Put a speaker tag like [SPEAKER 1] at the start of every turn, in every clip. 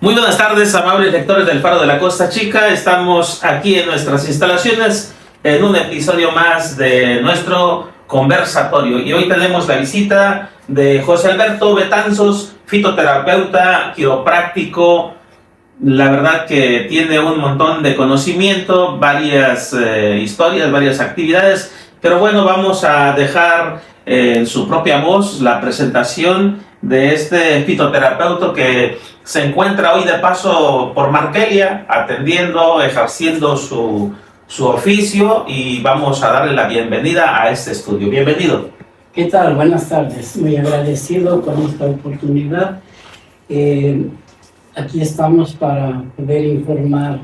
[SPEAKER 1] Muy buenas tardes, amables lectores del Faro de la Costa Chica. Estamos aquí en nuestras instalaciones en un episodio más de nuestro conversatorio. Y hoy tenemos la visita de José Alberto Betanzos, fitoterapeuta, quiropráctico. La verdad que tiene un montón de conocimiento, varias historias, varias actividades. Pero bueno, vamos a dejar en su propia voz la presentación de este fitoterapeuta que se encuentra hoy de paso por Markelia, atendiendo, ejerciendo su oficio, y vamos a darle la bienvenida a este estudio. Bienvenido.
[SPEAKER 2] ¿Qué tal? Buenas tardes. Muy agradecido con esta oportunidad. Aquí estamos para poder informar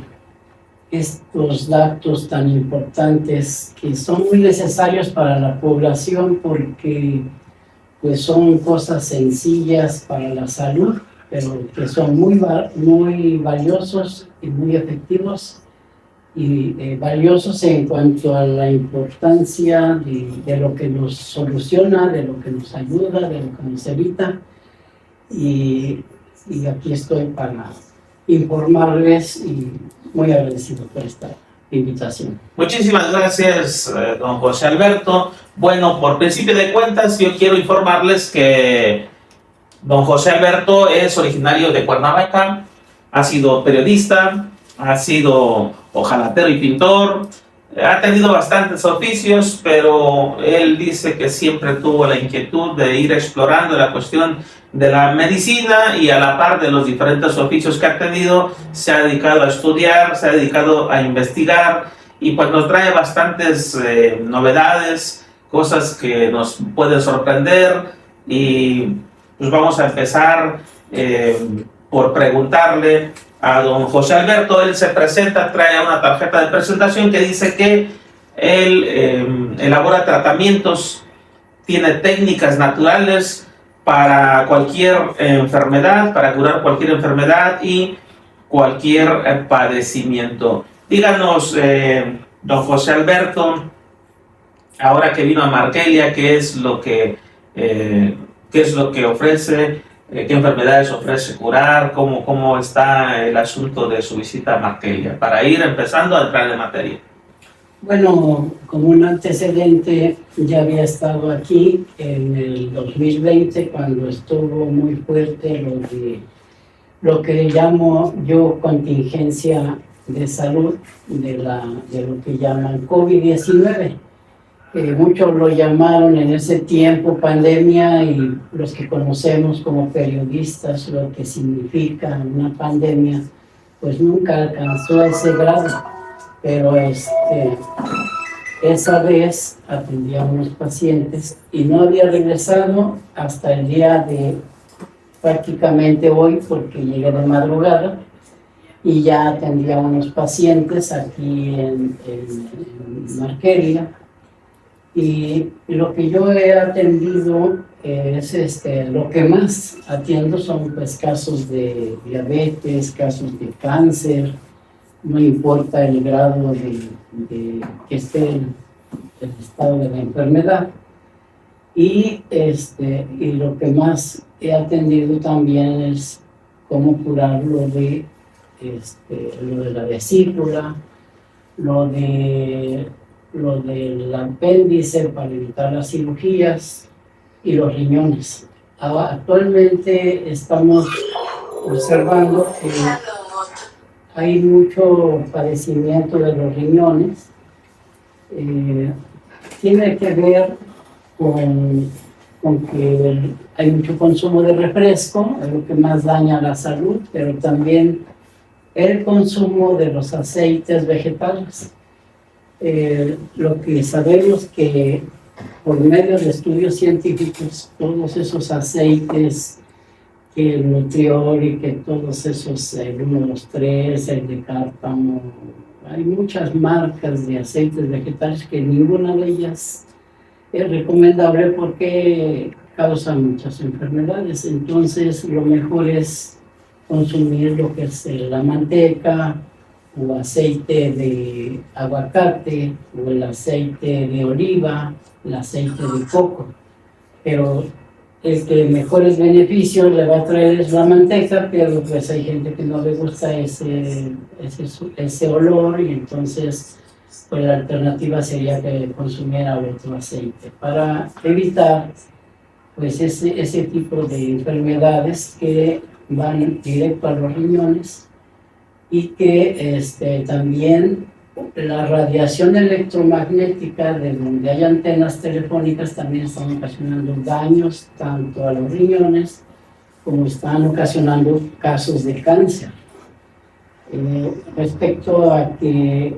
[SPEAKER 2] estos datos tan importantes que son muy necesarios para la población porque pues son cosas sencillas para la salud, pero que son muy valiosos y muy efectivos y valiosos en cuanto a la importancia de lo que nos soluciona, de lo que nos ayuda, de lo que nos evita. Y aquí estoy para informarles y muy agradecido por esta invitación.
[SPEAKER 1] Muchísimas gracias, don José Alberto. Bueno, por principio de cuentas, yo quiero informarles que don José Alberto es originario de Cuernavaca, ha sido periodista, ha sido hojalatero y pintor, ha tenido bastantes oficios, pero él dice que siempre tuvo la inquietud de ir explorando la cuestión de la medicina, y a la par de los diferentes oficios que ha tenido, se ha dedicado a estudiar, se ha dedicado a investigar, y pues nos trae bastantes novedades, cosas que nos pueden sorprender. Y pues vamos a empezar por preguntarle a don José Alberto. Él se presenta, trae una tarjeta de presentación que dice que él elabora tratamientos, tiene técnicas naturales para cualquier enfermedad, para curar cualquier enfermedad y cualquier padecimiento. Díganos, don José Alberto, ahora que vino a Markelia, ¿qué es lo que ofrece? ¿Qué enfermedades ofrece curar? ¿Cómo está el asunto de su visita a Markelia? Para ir empezando a entrar en materia.
[SPEAKER 2] Bueno, como un antecedente, ya había estado aquí en el 2020 cuando estuvo muy fuerte lo que llamo yo contingencia de salud de lo que llaman COVID-19. Muchos lo llamaron en ese tiempo pandemia, y los que conocemos como periodistas lo que significa una pandemia, pues nunca alcanzó ese grado. Pero esa vez atendía a unos pacientes y no había regresado hasta el día de prácticamente hoy, porque llegué de madrugada y ya atendía a unos pacientes aquí en Markelia. Y lo que yo he atendido es lo que más atiendo son pues casos de diabetes, casos de cáncer. No importa el grado de que esté el estado de la enfermedad. Y lo que más he atendido también es cómo curar lo de la vesícula, lo del apéndice para evitar las cirugías, y los riñones. Actualmente estamos observando que hay mucho padecimiento de los riñones. Tiene que ver con que hay mucho consumo de refresco, es lo que más daña la salud, pero también el consumo de los aceites vegetales. Lo que sabemos que por medio de estudios científicos, todos esos aceites, que el Nutrioli, que todos esos, el 1, 2, 3, el de cártamo, hay muchas marcas de aceites vegetales que ninguna de ellas es recomendable porque causan muchas enfermedades. Entonces lo mejor es consumir lo que es la manteca, o aceite de aguacate, o el aceite de oliva, el aceite de coco. Pero el que mejores beneficios le va a traer es la manteca, pero pues hay gente que no le gusta ese olor, y entonces pues la alternativa sería que consumiera otro aceite para evitar pues ese tipo de enfermedades que van directo a los riñones, y que también la radiación electromagnética de donde hay antenas telefónicas también están ocasionando daños tanto a los riñones como están ocasionando casos de cáncer. Respecto a que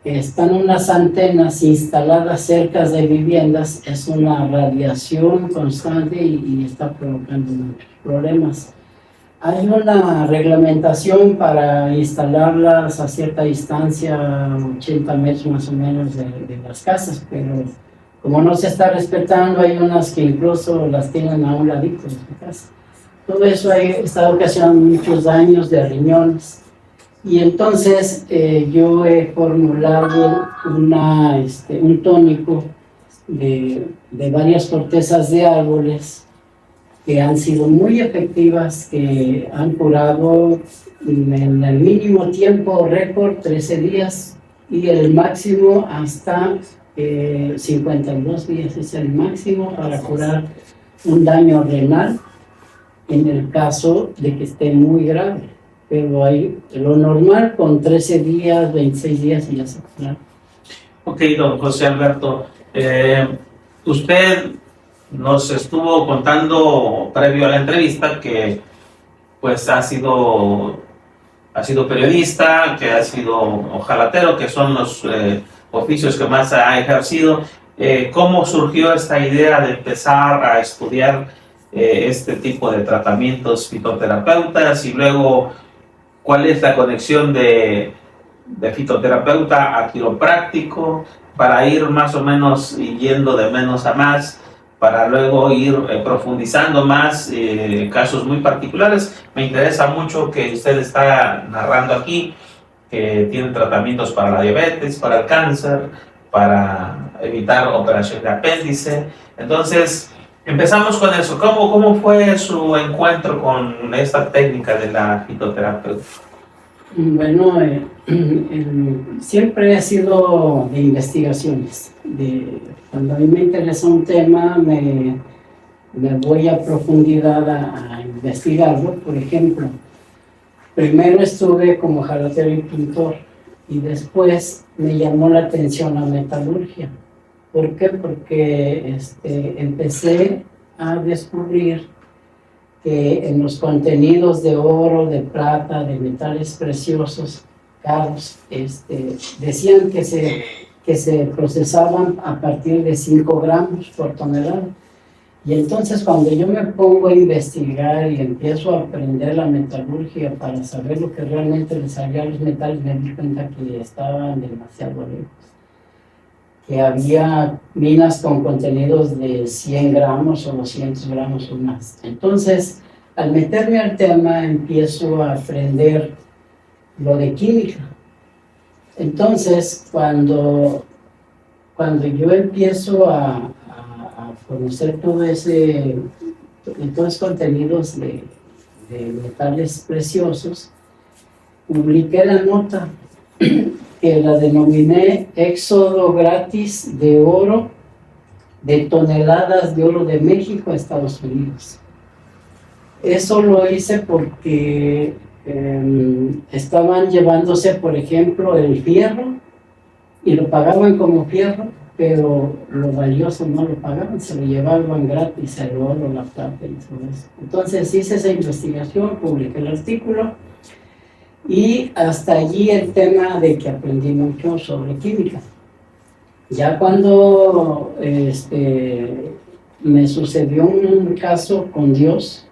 [SPEAKER 2] están unas antenas instaladas cerca de viviendas, es una radiación constante y está provocando muchos problemas. Hay una reglamentación para instalarlas a cierta distancia, 80 metros más o menos de las casas, pero como no se está respetando, hay unas que incluso las tienen a un ladito de su casa. Todo eso está ocasionando muchos daños de riñones. Y entonces yo he formulado un tónico de varias cortezas de árboles que han sido muy efectivas, que han curado en el mínimo tiempo récord 13 días y el máximo hasta 52 días es el máximo para curar un daño renal en el caso de que esté muy grave. Pero hay lo normal con 13 días, 26 días y ya se cura.
[SPEAKER 1] Ok, don José Alberto, usted nos estuvo contando previo a la entrevista que pues ha sido periodista, que ha sido ojalatero, que son los oficios que más ha ejercido. ¿Cómo surgió esta idea de empezar a estudiar este tipo de tratamientos fitoterapeutas, y luego cuál es la conexión de fitoterapeuta a quiropráctico, para ir más o menos yendo de menos a más, para luego ir profundizando más casos muy particulares? Me interesa mucho que usted está narrando aquí que tiene tratamientos para la diabetes, para el cáncer, para evitar operación de apéndice. Entonces, empezamos con eso. ¿Cómo fue su encuentro con esta técnica de la fitoterapia?
[SPEAKER 2] Bueno, siempre he sido de investigaciones. Cuando a mí me interesa un tema, me voy a profundidad a investigarlo. Por ejemplo, primero estuve como jalatero y pintor, y después me llamó la atención la metalurgia. ¿Por qué? Porque empecé a descubrir que en los contenidos de oro, de plata, de metales preciosos caros, decían que se procesaban a partir de 5 gramos por tonelada. Y entonces cuando yo me pongo a investigar y empiezo a aprender la metalurgia para saber lo que realmente les salía a los metales, me di cuenta que estaban demasiado lejos, que había minas con contenidos de 100 gramos o 200 gramos o más. Entonces, al meterme al tema, empiezo a aprender lo de química. Entonces, cuando yo empiezo a conocer todos contenidos de metales preciosos, publiqué la nota que la denominé éxodo gratis de oro, de toneladas de oro de México a Estados Unidos. Eso lo hice porque estaban llevándose, por ejemplo, el fierro, y lo pagaban como fierro, pero lo valioso no lo pagaban, se lo llevaban gratis, el oro, la plata y todo eso. Entonces hice esa investigación, publiqué el artículo, y hasta allí el tema de que aprendí mucho sobre química. Ya cuando me sucedió un caso con Dios,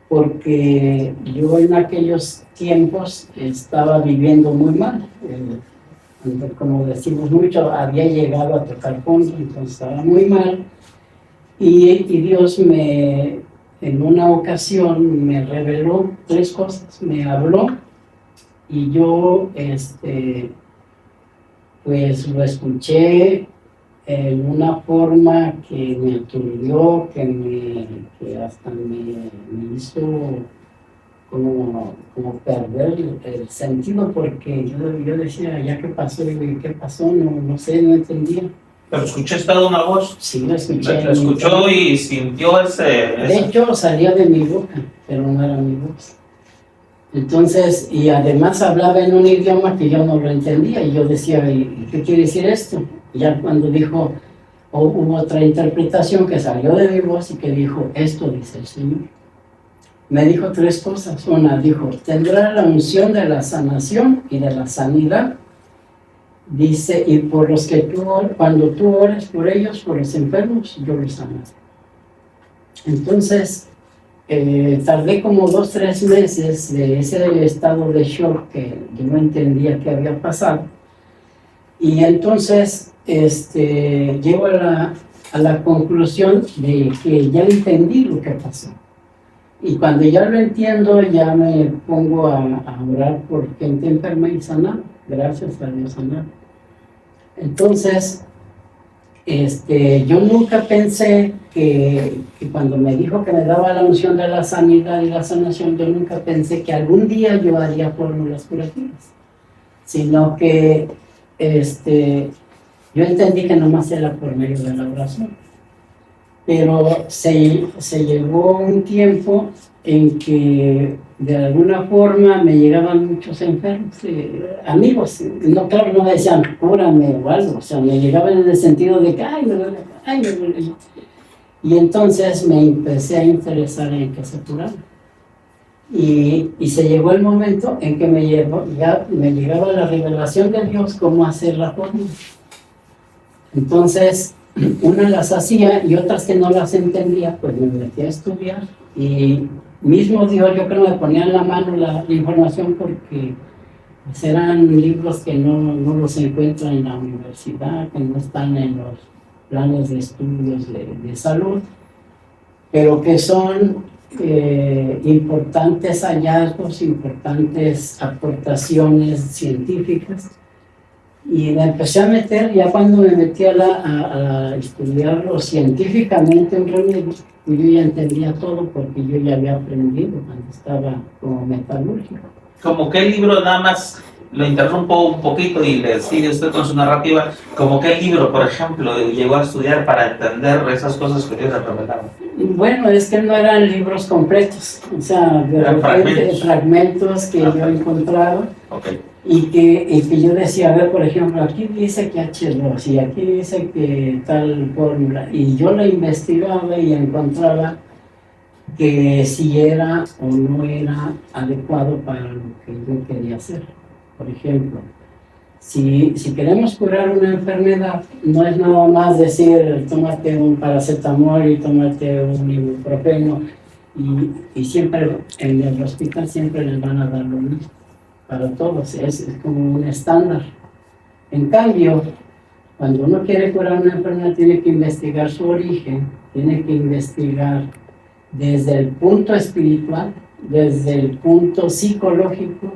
[SPEAKER 2] porque yo en aquellos tiempos estaba viviendo muy mal. Como decimos mucho, había llegado a tocar fondo, entonces estaba muy mal. Y Dios en una ocasión me reveló 3 cosas. Me habló, y yo pues lo escuché en una forma que me aturdió, que hasta me hizo como perder el sentido, porque yo decía, ya qué pasó, digo, ¿qué pasó? No sé, no entendía.
[SPEAKER 1] Pero escuché toda una voz.
[SPEAKER 2] Sí, lo escuché.
[SPEAKER 1] Lo escuchó y sintió
[SPEAKER 2] De hecho, salía de mi boca, pero no era mi voz. Entonces, y además hablaba en un idioma que yo no lo entendía, y yo decía, ¿y qué quiere decir esto? Y ya cuando dijo, hubo otra interpretación que salió de mi voz y que dijo, esto dice el Señor. Me dijo tres cosas. Una, dijo, tendrá la unción de la sanación y de la sanidad. Dice, y por los que cuando tú ores por ellos, por los enfermos, yo los sanaré. Entonces, tardé como 2-3 meses de ese estado de shock que yo no entendía qué había pasado. Y entonces, llego a la conclusión de que ya entendí lo que pasó. Y cuando ya lo entiendo, ya me pongo a orar por gente enferma y sanar. Gracias a Dios, sanar. Entonces, yo nunca pensé que cuando me dijo que me daba la unción de la sanidad y la sanación, yo nunca pensé que algún día yo haría fórmulas curativas, sino que yo entendí que nomás era por medio de la oración. Pero se llegó un tiempo en que de alguna forma me llegaban muchos enfermos, amigos, no, claro, no me decían, cúrame o algo, o sea, me llegaban en el sentido de que, ay, me duele. Y entonces me empecé a interesar en que se curaran. Y se llegó el momento en que me llegaba la revelación de Dios cómo hacer la fórmula. Entonces, unas las hacía y otras que no las entendía, pues me metí a estudiar y mismo Dios, yo creo, me ponía en la mano la información, porque pues, eran libros que no los encuentro en la universidad, que no están en los planes de estudios de salud, pero que son importantes hallazgos, importantes aportaciones científicas. Y me empecé a meter, ya cuando me metí a estudiarlo científicamente en realidad, yo ya entendía todo, porque yo ya había aprendido cuando estaba como metalúrgico.
[SPEAKER 1] Como qué libro, nada más lo interrumpo un poquito y le sigue usted con su narrativa, como qué libro, por ejemplo, llegó a estudiar para entender esas cosas que Dios le revelaba.
[SPEAKER 2] Bueno, es que no eran libros completos, o sea, de repente fragmentos que yo encontraba.
[SPEAKER 1] Okay.
[SPEAKER 2] Y que yo decía, a ver, por ejemplo, aquí dice que H2 y aquí dice que tal fórmula, y yo la investigaba y encontraba que si era o no era adecuado para lo que yo quería hacer. Por ejemplo, si queremos curar una enfermedad, no es nada más decir, tómate un paracetamol y tómate un ibuprofeno, y siempre en el hospital siempre les van a dar lo mismo. Para todos, es como un estándar. En cambio, cuando uno quiere curar una enfermedad, tiene que investigar su origen, tiene que investigar desde el punto espiritual, desde el punto psicológico,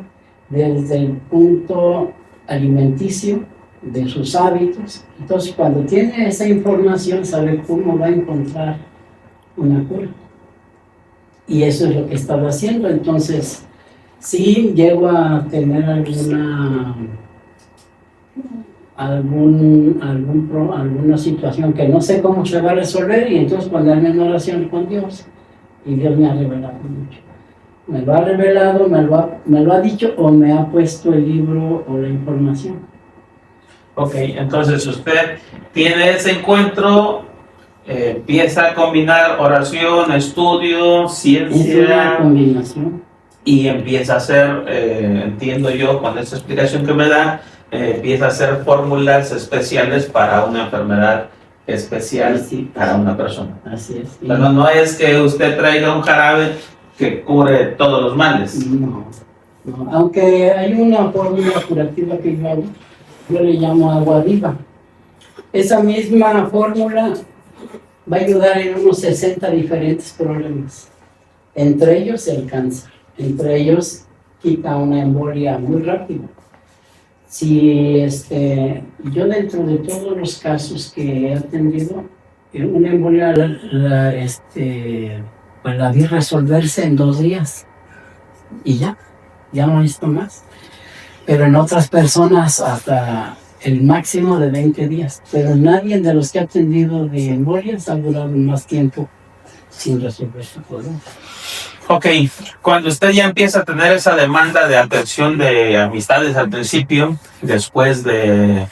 [SPEAKER 2] desde el punto alimenticio, de sus hábitos. Entonces, cuando tiene esa información, sabe cómo va a encontrar una cura. Y eso es lo que estaba haciendo. Entonces, sí, llego a tener alguna situación que no sé cómo se va a resolver, y entonces ponerme en oración con Dios, y Dios me ha revelado mucho. Me lo ha revelado, me lo ha dicho, o me ha puesto el libro o la información.
[SPEAKER 1] Ok, entonces usted tiene ese encuentro, empieza a combinar oración, estudio, ciencia.
[SPEAKER 2] Es una combinación.
[SPEAKER 1] Y empieza a hacer, entiendo yo, con esta explicación que me da, empieza a hacer fórmulas especiales para una enfermedad especial, sí, para una persona.
[SPEAKER 2] Así es.
[SPEAKER 1] Pero no es que usted traiga un jarabe que cure todos los males.
[SPEAKER 2] No. Aunque hay una fórmula curativa que yo le llamo agua viva. Esa misma fórmula va a ayudar en unos 60 diferentes problemas. Entre ellos el cáncer. Entre ellos quita una embolia muy rápido. Sí, yo dentro de todos los casos que he atendido, una embolia pues la vi resolverse en 2 días y ya no necesito más. Pero en otras personas hasta el máximo de 20 días. Pero nadie de los que ha atendido de embolias ha durado más tiempo sin resolver su problema.
[SPEAKER 1] Ok, cuando usted ya empieza a tener esa demanda de atención de amistades al principio, después de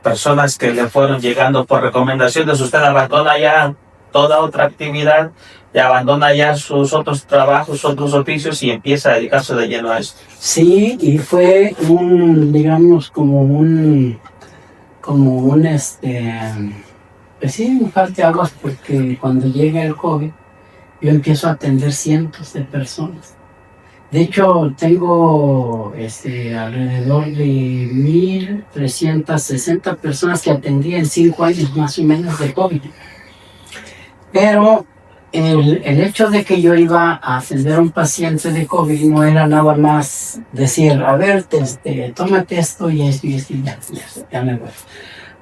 [SPEAKER 1] personas que le fueron llegando por recomendaciones, usted abandona ya toda otra actividad, y abandona ya sus otros trabajos, otros oficios y empieza a dedicarse de lleno a esto.
[SPEAKER 2] Sí, y fue digamos, como un pues sí, un parteaguas, porque cuando llega el COVID, yo empiezo a atender cientos de personas. De hecho, tengo alrededor de 1,360 personas que atendí en 5 años más o menos de COVID. Pero el hecho de que yo iba a atender a un paciente de COVID no era nada más decir, a ver, tómate esto y esto y esto y ya me voy.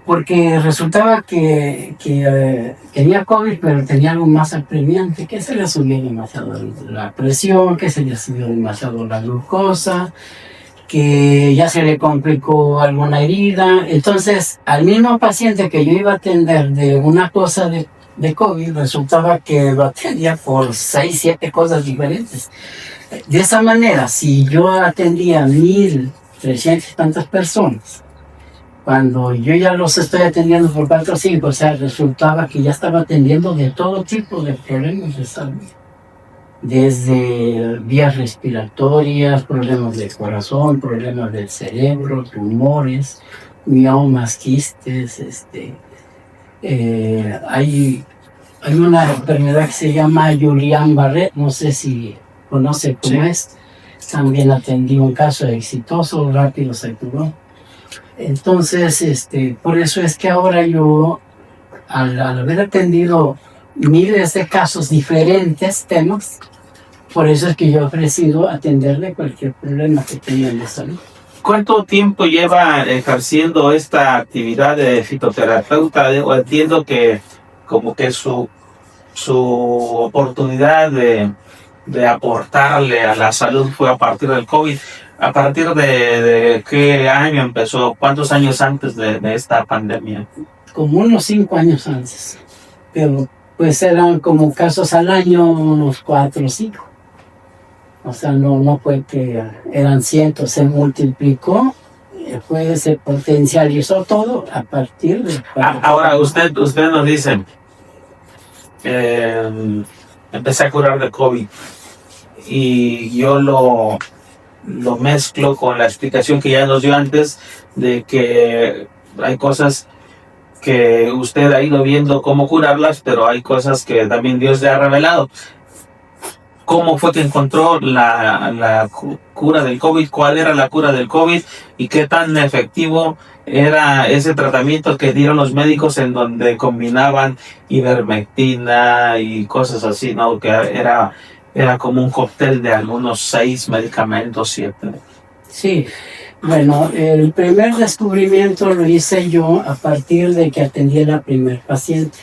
[SPEAKER 2] Porque resultaba que tenía COVID, pero tenía algo más apremiante, que se le subió demasiado la presión, que se le subió demasiado la glucosa, que ya se le complicó alguna herida. Entonces, al mismo paciente que yo iba a atender de una cosa de COVID, resultaba que lo atendía por 6, 7 cosas diferentes. De esa manera, si yo atendía 1,300 y tantas personas, cuando yo ya los estoy atendiendo por 4 o 5, o sea, resultaba que ya estaba atendiendo de todo tipo de problemas de salud. Desde vías respiratorias, problemas del corazón, problemas del cerebro, tumores, miomas, quistes, hay una enfermedad que se llama Guillain-Barré, no sé si conoce cómo es. También atendí un caso exitoso, rápido se curó. Entonces, por eso es que ahora yo, al haber atendido miles de casos, diferentes temas, por eso es que yo he ofrecido atenderle cualquier problema que tengan de salud.
[SPEAKER 1] ¿Cuánto tiempo lleva ejerciendo esta actividad de fitoterapeuta? Entiendo que como que su oportunidad de aportarle a la salud fue a partir del COVID. ¿A partir de qué año empezó? ¿Cuántos años antes de esta pandemia?
[SPEAKER 2] Como unos 5 años antes, pero pues eran como casos al año, unos 4 o 5. O sea, no fue que eran cientos, se multiplicó, se potencializó todo a partir de...
[SPEAKER 1] Ahora, usted nos dice, empecé a curar de COVID y yo lo mezclo con la explicación que ya nos dio antes de que hay cosas que usted ha ido viendo cómo curarlas, pero hay cosas que también Dios le ha revelado. ¿Cómo fue que encontró la cura del COVID? ¿Cuál era la cura del COVID? ¿Y qué tan efectivo era ese tratamiento que dieron los médicos en donde combinaban ivermectina y cosas así, ¿no? Que era como un cóctel de algunos 6 medicamentos, 7.
[SPEAKER 2] Sí, bueno, el primer descubrimiento lo hice yo a partir de que atendí a la primer paciente.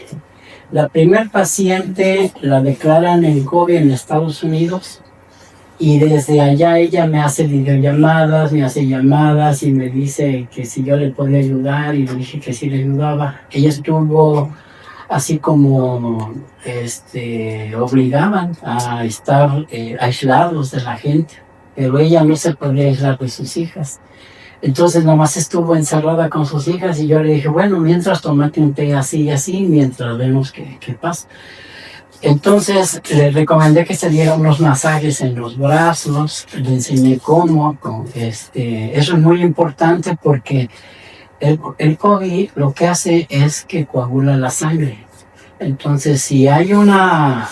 [SPEAKER 2] La primer paciente la declaran en COVID en Estados Unidos y desde allá ella me hace videollamadas, me hace llamadas y me dice que si yo le podía ayudar, y le dije que sí le ayudaba. Ella estuvo así como obligaban a estar aislados de la gente, pero ella no se podía aislar de sus hijas. Entonces nomás estuvo encerrada con sus hijas y yo le dije, bueno, mientras tomate un té así y así, mientras vemos qué pasa. Entonces le recomendé que se diera unos masajes en los brazos, le enseñé cómo, eso es muy importante porque el COVID lo que hace es que coagula la sangre. Entonces si hay una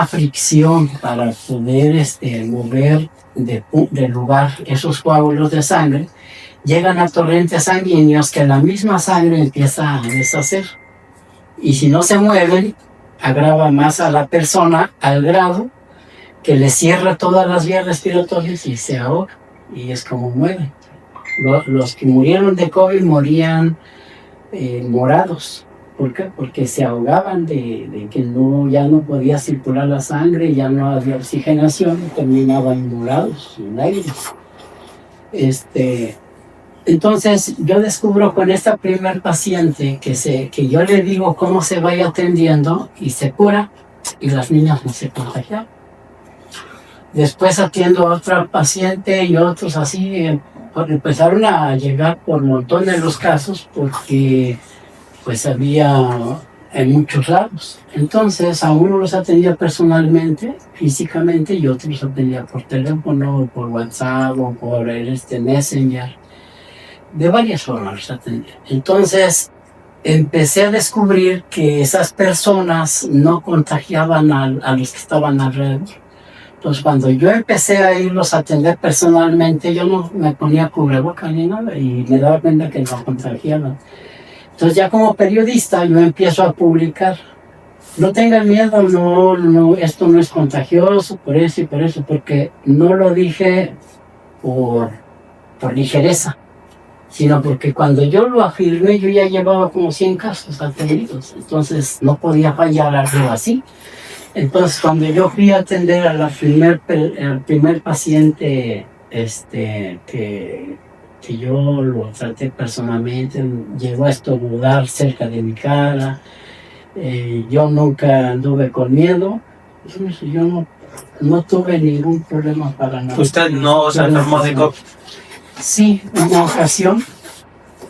[SPEAKER 2] fricción para poder mover de lugar esos coágulos de sangre, llegan a torrentes sanguíneos que la misma sangre empieza a deshacer. Y si no se mueven, agrava más a la persona al grado que le cierra todas las vías respiratorias y se ahoga. Y es como muere. Los que murieron de COVID morían morados. ¿Por qué? Porque se ahogaban de que ya no podía circular la sangre, ya no había oxigenación y terminaban morados, negros. Entonces yo descubro con esta primer paciente que yo le digo cómo se vaya atendiendo y se cura y las niñas no se contagian. Después atiendo a otra paciente y otros así, empezaron a llegar por montones los casos porque pues había en muchos lados. Entonces a uno los atendía personalmente, físicamente, y otros los atendía por teléfono, por WhatsApp o por Messenger. De varias formas los atendía. Entonces empecé a descubrir que esas personas no contagiaban a los que estaban alrededor. Entonces cuando yo empecé a irlos a atender personalmente, yo no me ponía cubrebocas ni nada y me daba cuenta que no contagiaban. Entonces ya como periodista yo empiezo a publicar. No tengan miedo, no, esto no es contagioso, por eso y por eso, porque no lo dije por ligereza, sino porque cuando yo lo afirmé, yo ya llevaba como 100 casos atendidos, entonces no podía fallar algo así. Entonces cuando yo fui a atender al primer paciente que yo lo traté personalmente, llegó a estornudar cerca de mi cara, yo nunca anduve con miedo, entonces yo no tuve ningún problema para nada.
[SPEAKER 1] ¿Usted no se enfermó de COVID?
[SPEAKER 2] Sí, una ocasión,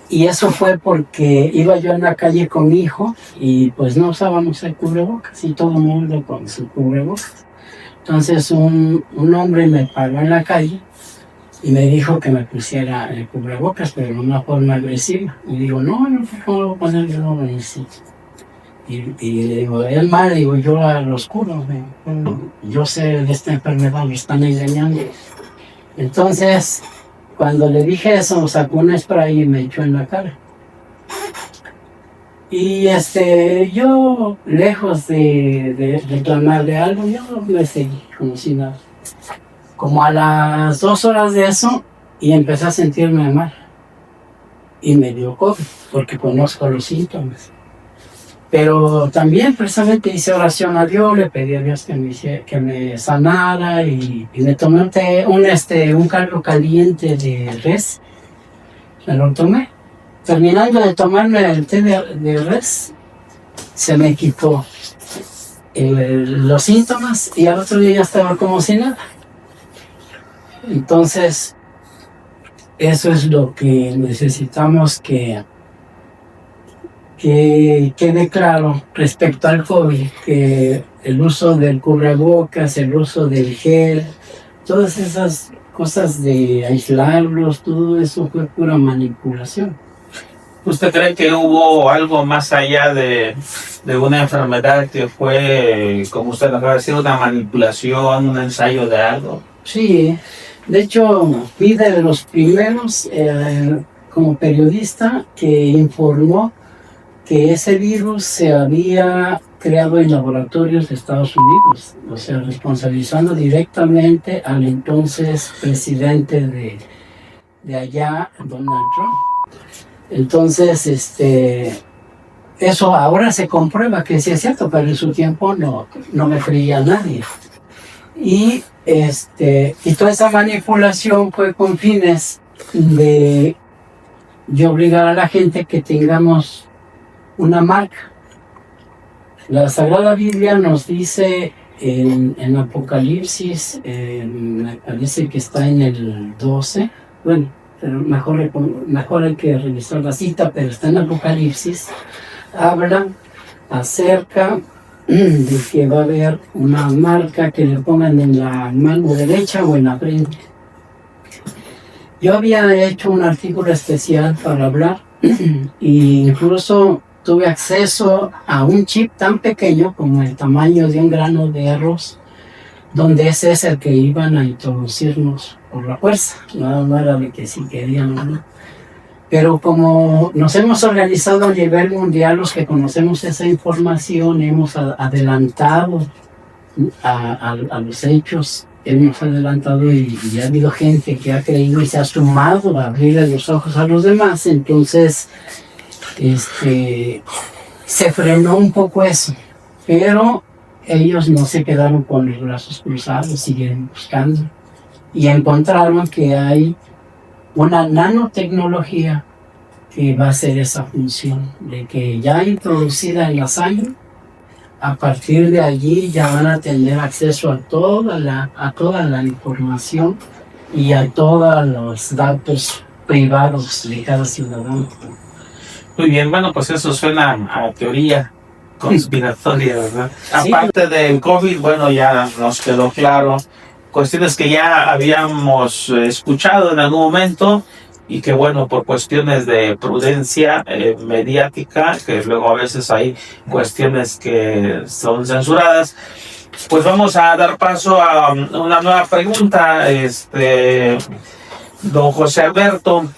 [SPEAKER 2] y eso fue porque iba yo en la calle con mi hijo y pues no usábamos el cubrebocas y todo el mundo con su cubrebocas. Entonces un hombre me paró en la calle y me dijo que me pusiera el cubrebocas, pero de una forma agresiva. Y digo, no, ¿cómo lo voy a poner? Yo no lo necesito. Y le digo, es mal, digo, yo a los curos, yo sé de esta enfermedad, me están engañando. Entonces, cuando le dije eso, sacó un spray y me echó en la cara. Y yo, lejos de reclamarle algo, yo me seguí como si nada. Como a las 2 horas de eso, y empecé a sentirme mal. Y me dio COVID, porque conozco los síntomas. Pero también precisamente hice oración a Dios, le pedí a Dios que me sanara y me tomé un caldo caliente de res. Me lo tomé. Terminando de tomarme el té de res, se me quitó los síntomas y al otro día ya estaba como si nada. Entonces, eso es lo que necesitamos que quede claro respecto al COVID, que el uso del cubrebocas, el uso del gel, todas esas cosas de aislarlos, todo eso fue pura manipulación.
[SPEAKER 1] ¿Usted cree que hubo algo más allá de una enfermedad que fue, como usted acaba de decir, una manipulación, un ensayo de algo?
[SPEAKER 2] Sí, de hecho, fui de los primeros como periodista que informó que ese virus se había creado en laboratorios de Estados Unidos, o sea, responsabilizando directamente al entonces presidente de allá, Donald Trump. Entonces, eso ahora se comprueba que sí es cierto, pero en su tiempo no me creía nadie. Y toda esa manipulación fue con fines de obligar a la gente que tengamos una marca. La Sagrada Biblia nos dice en Apocalipsis, me parece que está en el 12, bueno, pero mejor hay que revisar la cita, pero está en Apocalipsis, habla acerca de que va a haber una marca que le pongan en la mano derecha o en la frente. Yo había hecho un artículo especial para hablar e incluso tuve acceso a un chip tan pequeño como el tamaño de un grano de arroz, donde ese es el que iban a introducirnos por la fuerza. No era de que si querían o no. Pero como nos hemos organizado a nivel mundial, los que conocemos esa información, hemos adelantado a los hechos hemos adelantado y ha habido gente que ha creído y se ha sumado a abrirle los ojos a los demás, entonces se frenó un poco eso, pero ellos no se quedaron con los brazos cruzados, siguen buscando y encontraron que hay una nanotecnología que va a hacer esa función, de que ya introducida en la sangre, a partir de allí ya van a tener acceso a toda la información y a todos los datos privados de cada ciudadano.
[SPEAKER 1] Muy bien, bueno, pues eso suena a teoría conspiratoria, ¿verdad? Sí. Aparte del COVID, bueno, ya nos quedó claro cuestiones que ya habíamos escuchado en algún momento y que, bueno, por cuestiones de prudencia mediática, que luego a veces hay cuestiones que son censuradas, pues vamos a dar paso a una nueva pregunta. Don José Alberto,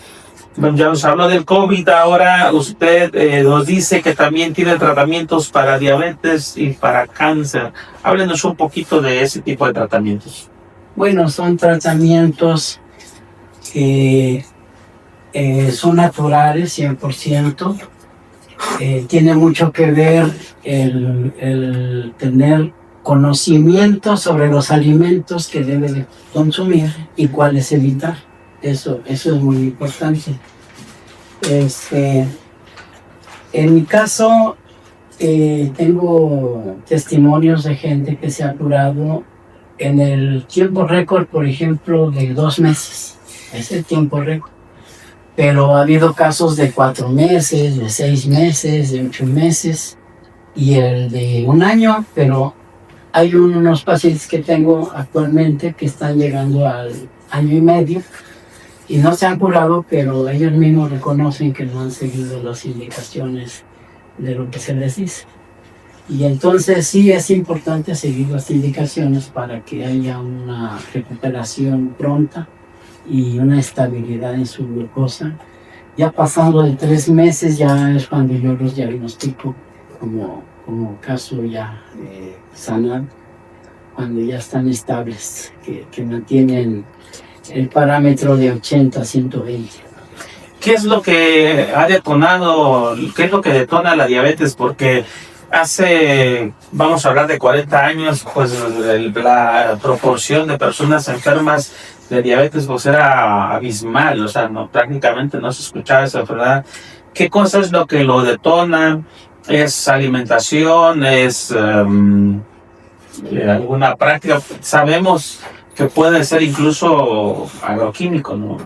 [SPEAKER 1] ya nos habló del COVID, ahora usted nos dice que también tiene tratamientos para diabetes y para cáncer. Háblenos un poquito de ese tipo de tratamientos.
[SPEAKER 2] Bueno, son tratamientos que son naturales, 100%. Tiene mucho que ver el tener conocimiento sobre los alimentos que debe de consumir y cuáles evitar. Eso es muy importante. En mi caso, tengo testimonios de gente que se ha curado en el tiempo récord, por ejemplo, de 2 meses. Es el tiempo récord. Pero ha habido casos de 4 meses, de 6 meses, de 8 meses y el de 1 año, pero hay unos pacientes que tengo actualmente que están llegando al 1 año y medio y no se han curado, pero ellos mismos reconocen que no han seguido las indicaciones de lo que se les dice. Y entonces sí es importante seguir las indicaciones para que haya una recuperación pronta y una estabilidad en su glucosa. Ya pasando de 3 meses ya es cuando yo los diagnostico como caso ya sanado, cuando ya están estables, que mantienen el parámetro de 80 a 120.
[SPEAKER 1] ¿Qué es lo que ha detonado, qué es lo que detona la diabetes? Porque hace, vamos a hablar de 40 años, pues la proporción de personas enfermas de diabetes pues era abismal, o sea, prácticamente no se escuchaba esa enfermedad. ¿Qué cosa es lo que lo detona? ¿Es alimentación? ¿Es alguna práctica? Sabemos que puede ser incluso agroquímico, ¿no?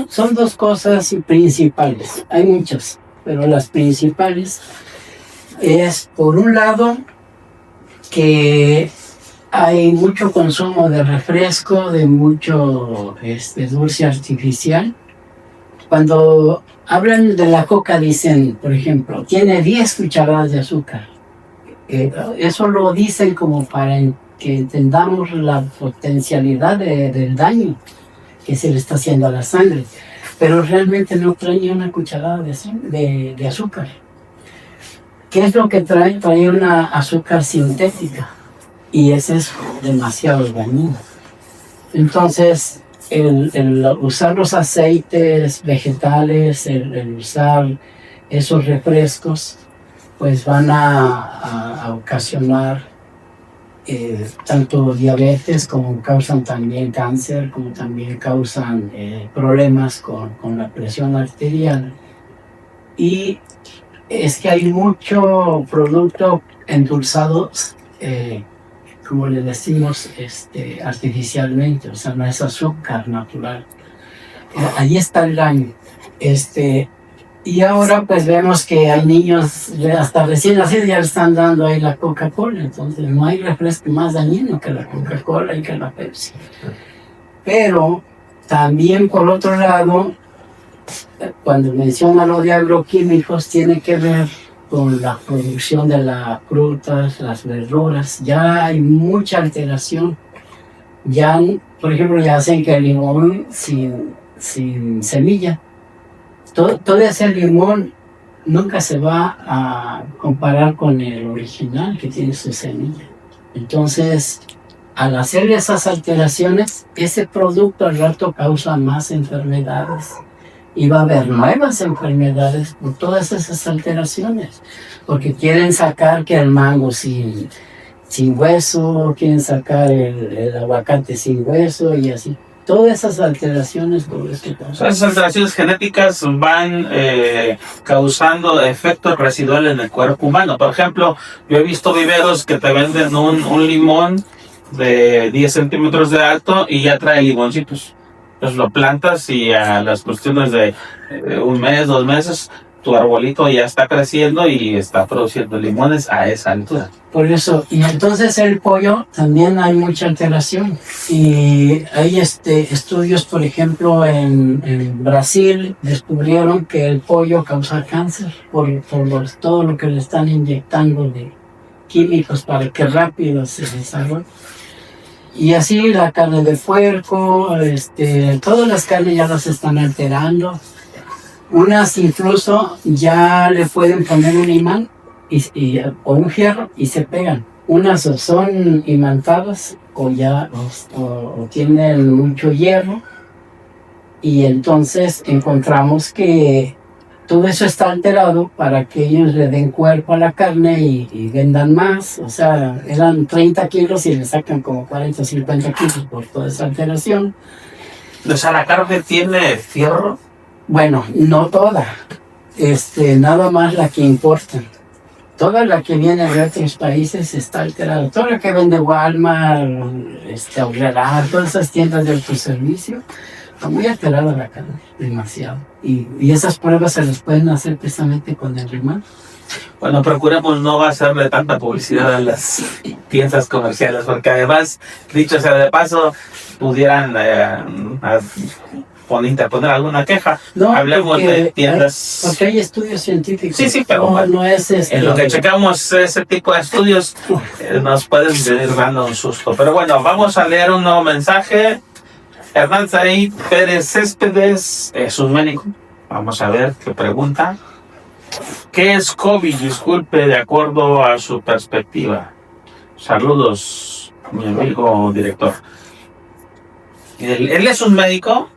[SPEAKER 2] Son 2 cosas principales, hay muchas, pero las principales es, por un lado, que hay mucho consumo de refresco, de mucho dulce artificial. Cuando hablan de la coca dicen, por ejemplo, tiene 10 cucharadas de azúcar. Eso lo dicen como para que entendamos la potencialidad del daño que se le está haciendo a la sangre. Pero realmente no trae ni una cucharada de azúcar. ¿Qué es lo que trae? Trae una azúcar sintética. Y ese es demasiado dañino. Entonces, el usar los aceites vegetales, el usar esos refrescos, pues van a ocasionar tanto diabetes, como causan también cáncer, como también causan problemas con la presión arterial. Y es que hay mucho producto endulzado, como le decimos, artificialmente, o sea, no es azúcar natural. Ahí está el daño. Y ahora pues vemos que hay niños hasta recién nacidos ya le están dando ahí la Coca-Cola, entonces no hay refresco más dañino que la Coca-Cola y que la Pepsi. Pero también por otro lado, cuando menciona lo de agroquímicos, tiene que ver con la producción de las frutas, las verduras. Ya hay mucha alteración. Ya, por ejemplo, ya hacen que el limón sin semilla. Todo ese limón nunca se va a comparar con el original que tiene su semilla. Entonces, al hacer esas alteraciones, ese producto al rato causa más enfermedades. Y va a haber nuevas enfermedades por todas esas alteraciones. Porque quieren sacar que el mango sin hueso, quieren sacar el aguacate sin hueso y así. Todas esas alteraciones, todo eso causa.
[SPEAKER 1] Esas alteraciones genéticas van causando efectos residuales en el cuerpo humano. Por ejemplo, yo he visto viveros que te venden un limón de 10 centímetros de alto y ya trae limoncitos. Entonces lo plantas y a las cuestiones de un mes, 2 meses, tu arbolito ya está creciendo y está produciendo limones a esa altura.
[SPEAKER 2] Por eso, y entonces el pollo también hay mucha alteración. Y hay estudios, por ejemplo, en Brasil descubrieron que el pollo causa cáncer por todo lo que le están inyectando de químicos para que rápido se desarrolle. Y así la carne de puerco, todas las carnes ya las están alterando. Unas incluso ya le pueden poner un imán o un fierro y se pegan. Unas o son imantadas o tienen mucho hierro. Y entonces encontramos que todo eso está alterado para que ellos le den cuerpo a la carne y vendan más. O sea, eran 30 kilos y le sacan como 40 o 50 kilos por toda esa alteración.
[SPEAKER 1] O sea, ¿la carne tiene fierro?
[SPEAKER 2] Bueno, no toda. Nada más la que importan. Toda la que viene de otros países está alterada. Toda la que vende Walmart, Aurrera, todas esas tiendas de autoservicio, está muy alterada la carne, demasiado. Y esas pruebas se las pueden hacer precisamente con el imán.
[SPEAKER 1] Bueno, procuremos no hacerle tanta publicidad a las tiendas comerciales, porque además, dicho sea de paso, pudieran interponer alguna queja.
[SPEAKER 2] No,
[SPEAKER 1] hablemos de tiendas.
[SPEAKER 2] Porque hay estudios científicos.
[SPEAKER 1] Sí, pero
[SPEAKER 2] no es
[SPEAKER 1] en lo que checamos ese tipo de estudios nos pueden venir dando un susto. Pero bueno, vamos a leer un nuevo mensaje. Hernán Said Pérez Céspedes es un médico. Vamos a ver qué pregunta. ¿Qué es COVID? Disculpe, de acuerdo a su perspectiva. Saludos, mi amigo director. Él es un médico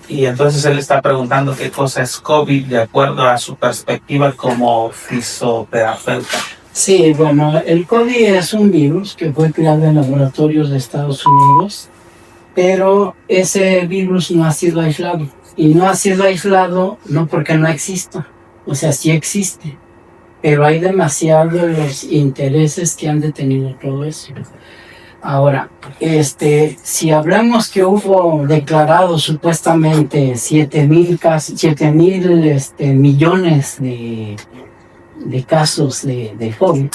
[SPEAKER 1] y entonces él está preguntando qué cosa es COVID de acuerdo a su perspectiva como fisioterapeuta.
[SPEAKER 2] Sí, bueno, el COVID es un virus que fue creado en laboratorios de Estados Unidos, pero ese virus no ha sido aislado. Y no ha sido aislado no porque no exista, o sea, sí existe, pero hay demasiados los intereses que han detenido todo eso. Ahora, si hablamos que hubo declarados supuestamente 7,000 millones de casos de COVID,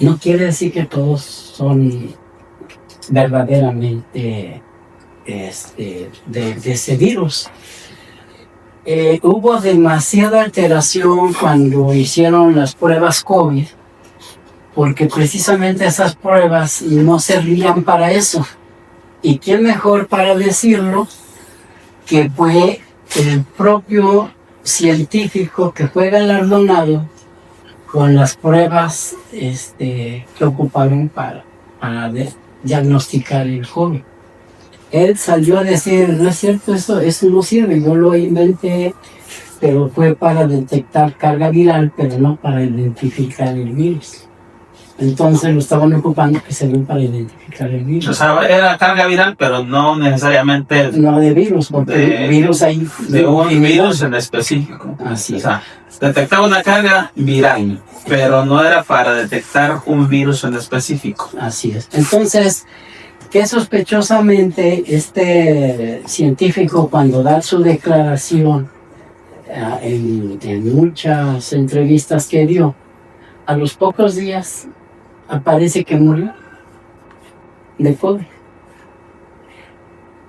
[SPEAKER 2] no quiere decir que todos son verdaderamente de ese virus. Hubo demasiada alteración cuando hicieron las pruebas COVID, porque precisamente esas pruebas no servían para eso. ¿Y quién mejor para decirlo que fue el propio científico que fue galardonado con las pruebas que ocuparon para diagnosticar el COVID? Él salió a decir, no es cierto, eso no sirve, yo lo inventé, pero fue para detectar carga viral, pero no para identificar el virus. Entonces lo estaban ocupando que se ven para identificar el virus.
[SPEAKER 1] O sea, era carga viral, pero no necesariamente...
[SPEAKER 2] No de virus, porque virus hay...
[SPEAKER 1] De un virus en específico.
[SPEAKER 2] Así es.
[SPEAKER 1] O sea, detectaba una carga viral, pero no era para detectar un virus en específico.
[SPEAKER 2] Así es. Entonces, que sospechosamente este científico, cuando da su declaración en muchas entrevistas que dio, a los pocos días aparece que murió de COVID.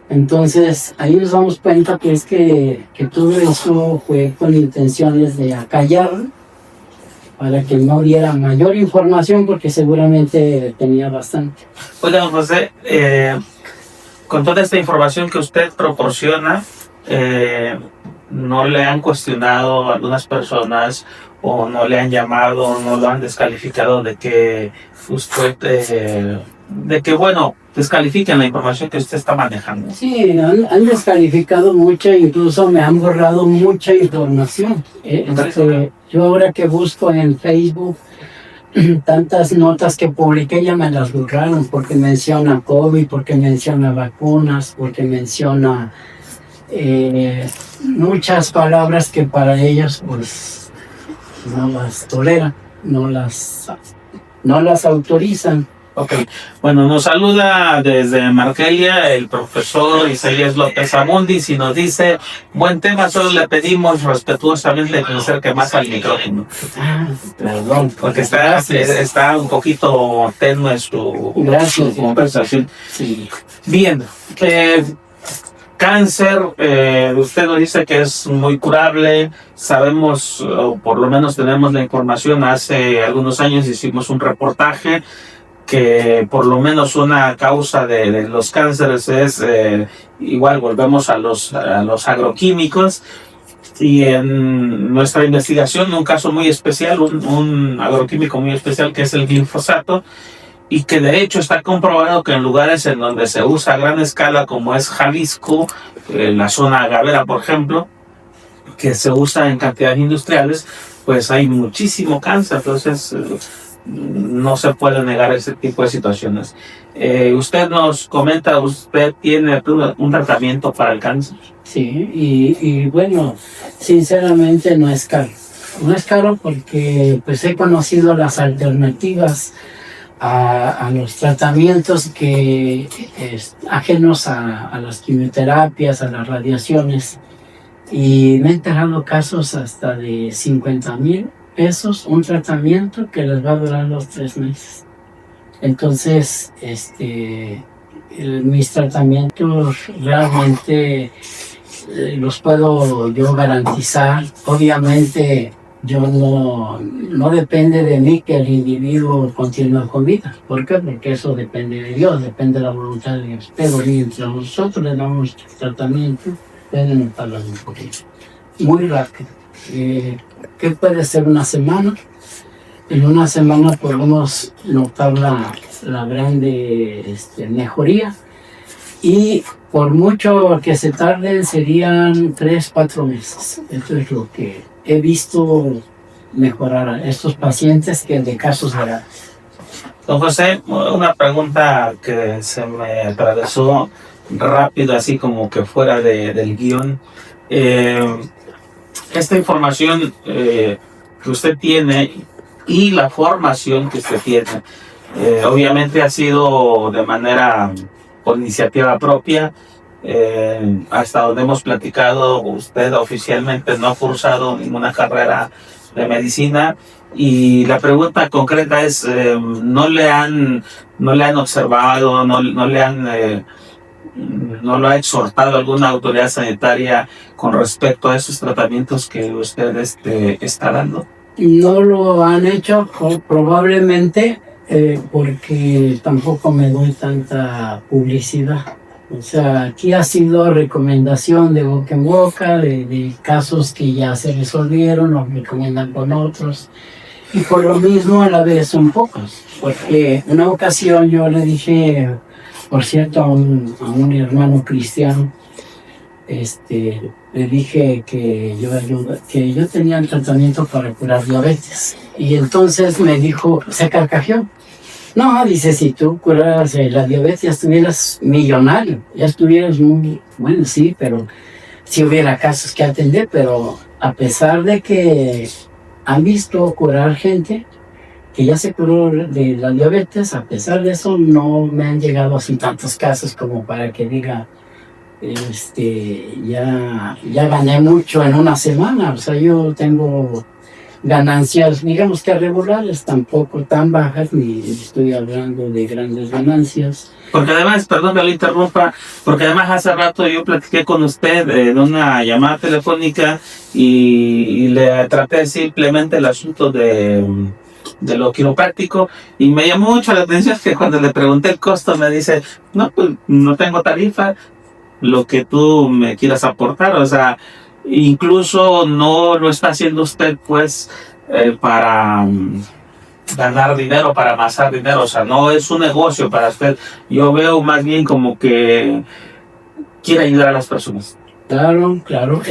[SPEAKER 2] Entonces ahí nos damos cuenta que es que todo eso fue con intenciones de acallar para que no diera mayor información, porque seguramente tenía bastante.
[SPEAKER 1] Oiga, don José, con toda esta información que usted proporciona, ¿no le han cuestionado a algunas personas o no le han llamado, no lo han descalificado de que usted, de que bueno, descalifiquen la información que usted está manejando?
[SPEAKER 2] Sí, han descalificado mucho, incluso me han borrado mucha información. Yo ahora que busco en Facebook, tantas notas que publiqué ya me las borraron porque menciona COVID, porque menciona vacunas, porque menciona muchas palabras que para ellos pues no las toleran, no las autorizan.
[SPEAKER 1] Ok, bueno, nos saluda desde Markelia el profesor Isaías López Amundis y nos dice: buen tema, solo le pedimos respetuosamente que se acerque más al micrófono.
[SPEAKER 2] Perdón,
[SPEAKER 1] Porque está un poquito tenue su conversación.
[SPEAKER 2] Sí.
[SPEAKER 1] Bien, cáncer, usted nos dice que es muy curable, sabemos, o por lo menos tenemos la información, hace algunos años hicimos un reportaje que por lo menos una causa de los cánceres es, igual volvemos a los agroquímicos, y en nuestra investigación un caso muy especial, un agroquímico muy especial que es el glifosato, y que de hecho está comprobado que en lugares en donde se usa a gran escala, como es Jalisco, la zona agavera por ejemplo, que se usa en cantidades industriales, pues hay muchísimo cáncer. Entonces no se puede negar ese tipo de situaciones. Usted nos comenta, usted tiene un tratamiento para el cáncer.
[SPEAKER 2] Sí, y bueno, sinceramente no es caro. No es caro porque pues he conocido las alternativas a los tratamientos que ajenos a las quimioterapias, a las radiaciones, y me he enterado casos hasta de 50,000 pesos, un tratamiento que les va a durar los 3 meses. Entonces, mis tratamientos realmente los puedo yo garantizar. Obviamente, yo no depende de mí que el individuo continúe con vida. ¿Por qué? Porque eso depende de Dios, depende de la voluntad de Dios. Pero mientras nosotros le damos tratamiento, pueden notar la mejoría. Muy rápido. ¿Qué puede ser una semana? En una semana podemos notar la grande mejoría, y por mucho que se tarden serían 3-4 meses. Esto es lo que he visto mejorar a estos pacientes que de casos graves.
[SPEAKER 1] Don José, una pregunta que se me atravesó rápido, así como que fuera del guión. Esta información que usted tiene y la formación que usted tiene, obviamente ha sido de manera por iniciativa propia. Hasta donde hemos platicado, usted oficialmente no ha cursado ninguna carrera de medicina, y la pregunta concreta es, ¿no le han observado, no lo ha exhortado alguna autoridad sanitaria con respecto a esos tratamientos que usted está dando?
[SPEAKER 2] No lo han hecho probablemente porque tampoco me doy tanta publicidad. O sea, aquí ha sido recomendación de boca en boca, de casos que ya se resolvieron, nos recomiendan con otros. Y por lo mismo a la vez son pocos. Porque una ocasión yo le dije, por cierto, a un hermano cristiano, le dije que yo tenía el tratamiento para curar diabetes. Y entonces me dijo, se carcajeó. No, dice, si tú curaras la diabetes ya estuvieras millonario, ya estuvieras muy... Bueno, sí, pero si hubiera casos que atender, pero a pesar de que han visto curar gente que ya se curó de la diabetes, a pesar de eso no me han llegado así tantos casos como para que diga, ya gané mucho en una semana. O sea, yo tengo ganancias, digamos que regulares, tampoco tan bajas, ni estoy hablando de grandes ganancias.
[SPEAKER 1] Porque además, perdón que lo interrumpa, porque además hace rato yo platiqué con usted en una llamada telefónica y le traté simplemente el asunto de lo quiropráctico, y me llamó mucho la atención que cuando le pregunté el costo me dice, no, pues no tengo tarifa, lo que tú me quieras aportar. O sea, incluso no lo está haciendo usted pues para ganar dinero, para amasar dinero. O sea, no es un negocio para usted. Yo veo más bien como que quiere ayudar a las personas.
[SPEAKER 2] Claro, claro.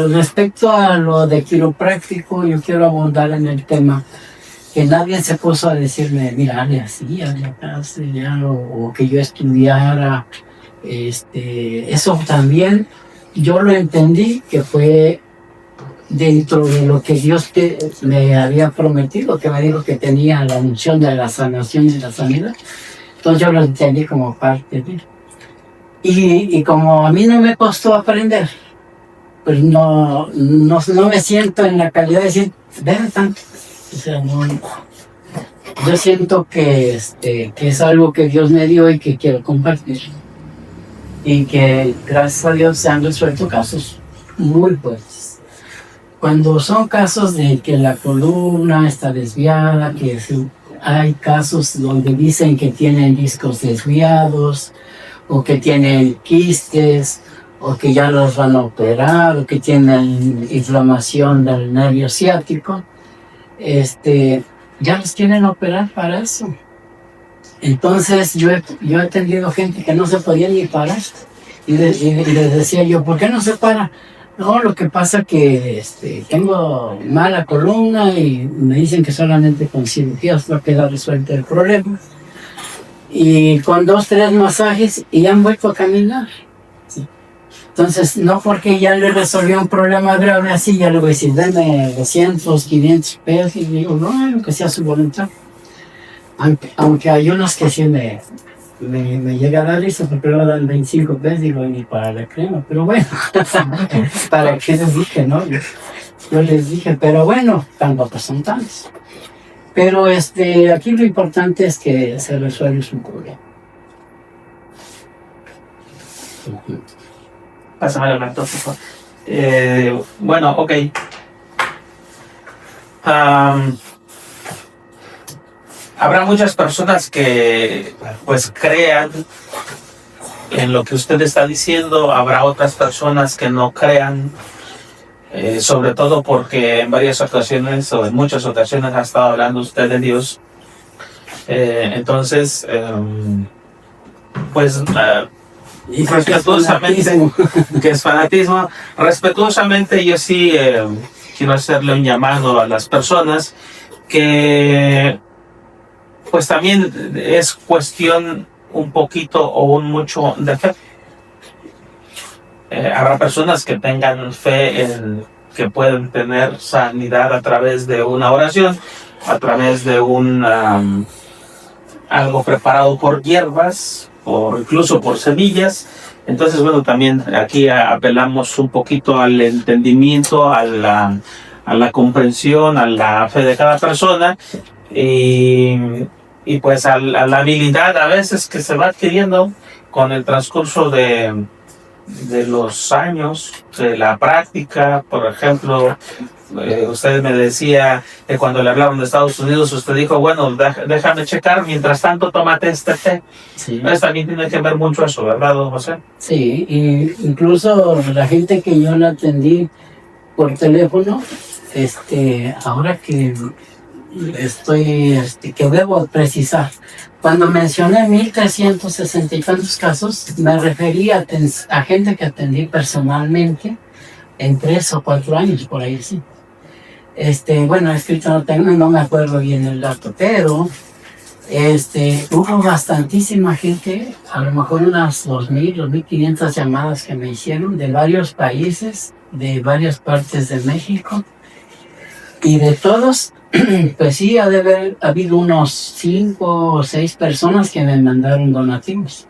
[SPEAKER 2] Respecto a lo de quiropráctico, yo quiero abundar en el tema que nadie se puso a decirme, mira, hazle así, hazle acá, hazle allá, o que yo estudiara. Eso también yo lo entendí que fue dentro de lo que Dios me había prometido, que me dijo que tenía la unción de la sanación y la sanidad. Entonces yo lo entendí como parte de él. Y como a mí no me costó aprender, pues no me siento en la calidad de decir, ven tanto. O sea, no, yo siento que es algo que Dios me dio y que quiero compartir. Y que gracias a Dios se han resuelto casos muy fuertes. Cuando son casos de que la columna está desviada, que hay casos donde dicen que tienen discos desviados, o que tienen quistes, o que ya los van a operar, o que tienen inflamación del nervio ciático, ya los quieren operar para eso. Entonces yo he tenido gente que no se podía ni parar, y les decía yo, ¿por qué no se para? No, lo que pasa que tengo mala columna y me dicen que solamente con cirugías va a quedar resuelto el problema. Y con 2, 3 masajes y han vuelto a caminar. Sí. Entonces, no porque ya le resolvió un problema grave así, ya le voy a decir, dame 200, 500 pesos. Y digo, no, lo que sea su voluntad. Aunque hay unos que sí me llega a dar eso, porque luego dan 25 pesos, digo, ni para la crema. Pero bueno, para qué les dije, ¿no? Yo les dije, pero bueno, tampoco son tantos. Pero aquí lo importante es que se resuelve su problema.
[SPEAKER 1] Pásame el laptop, por favor. Bueno, ok. Habrá muchas personas que pues crean en lo que usted está diciendo. Habrá otras personas que no crean. Sobre todo porque en varias ocasiones o en muchas ocasiones ha estado hablando usted de Dios. Entonces, pues respetuosamente, que es fanatismo, respetuosamente yo sí quiero hacerle un llamado a las personas que pues también es cuestión un poquito o un mucho de fe. Habrá personas que tengan fe en que pueden tener sanidad a través de una oración, a través de algo preparado por hierbas, o incluso por semillas. Entonces, bueno, también aquí apelamos un poquito al entendimiento, a la comprensión, a la fe de cada persona y pues a la habilidad a veces que se va adquiriendo con el transcurso de los años, de la práctica. Por ejemplo, usted me decía que cuando le hablaron de Estados Unidos, usted dijo, bueno, déjame checar, mientras tanto tómate este té. Sí. Entonces también tiene que ver mucho eso, ¿verdad, don José? Sí, y incluso la gente que yo la atendí por teléfono, ahora que que debo precisar, cuando mencioné 1,360 y tantos casos, me refería a gente que atendí personalmente en 3 o 4 años, por ahí sí. Bueno, escrito no me acuerdo bien el dato, pero hubo bastantísima gente, a lo mejor unas 2,000, 2,500 llamadas que me hicieron de varios países, de varias partes de México, y de todos, pues sí, ha de haber habido unos 5 o 6 personas que me mandaron donativos.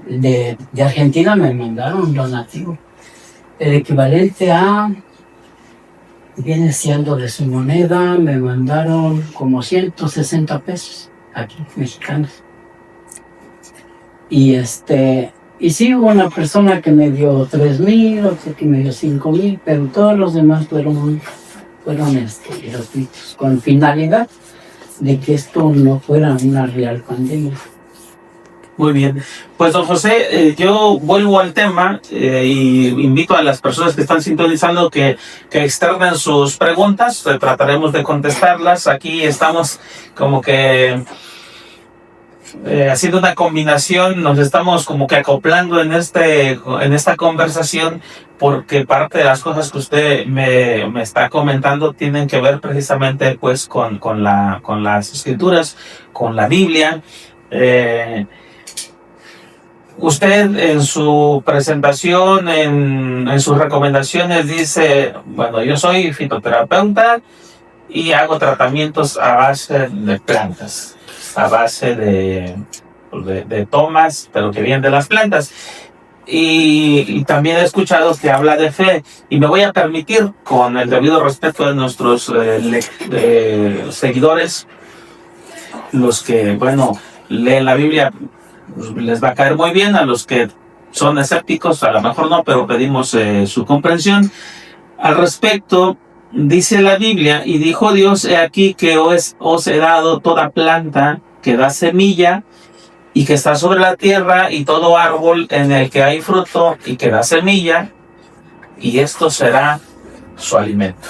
[SPEAKER 1] De Argentina me mandaron donativos. El equivalente a, viene siendo de su moneda, me mandaron como 160 pesos aquí, mexicanos. Y sí hubo una persona que me dio 3,000, otro que me dio 5,000, pero todos los demás fueron gratuitos, con finalidad de que esto no fuera una real pandemia. Muy bien. Pues don José, yo vuelvo al tema y invito a las personas que están sintonizando que externen sus preguntas. Trataremos de contestarlas. Aquí estamos como que haciendo una combinación, nos estamos como que acoplando en esta conversación, porque parte de las cosas que usted me está comentando tienen que ver precisamente pues con las escrituras, con la Biblia. Usted en su presentación, en sus recomendaciones dice, bueno, yo soy fitoterapeuta y hago tratamientos a base de plantas, a base de tomas, pero que vienen de las plantas. Y también he escuchado que habla de fe, y me voy a permitir, con el debido respeto de nuestros seguidores, los que, bueno, leen la Biblia, les va a caer muy bien. A los que son escépticos, a lo mejor no, pero pedimos su comprensión. Al respecto, dice la Biblia, y dijo Dios, he aquí que os he dado toda planta que da semilla y que está sobre la tierra, y todo árbol en el que hay fruto y que da semilla, y esto será su alimento.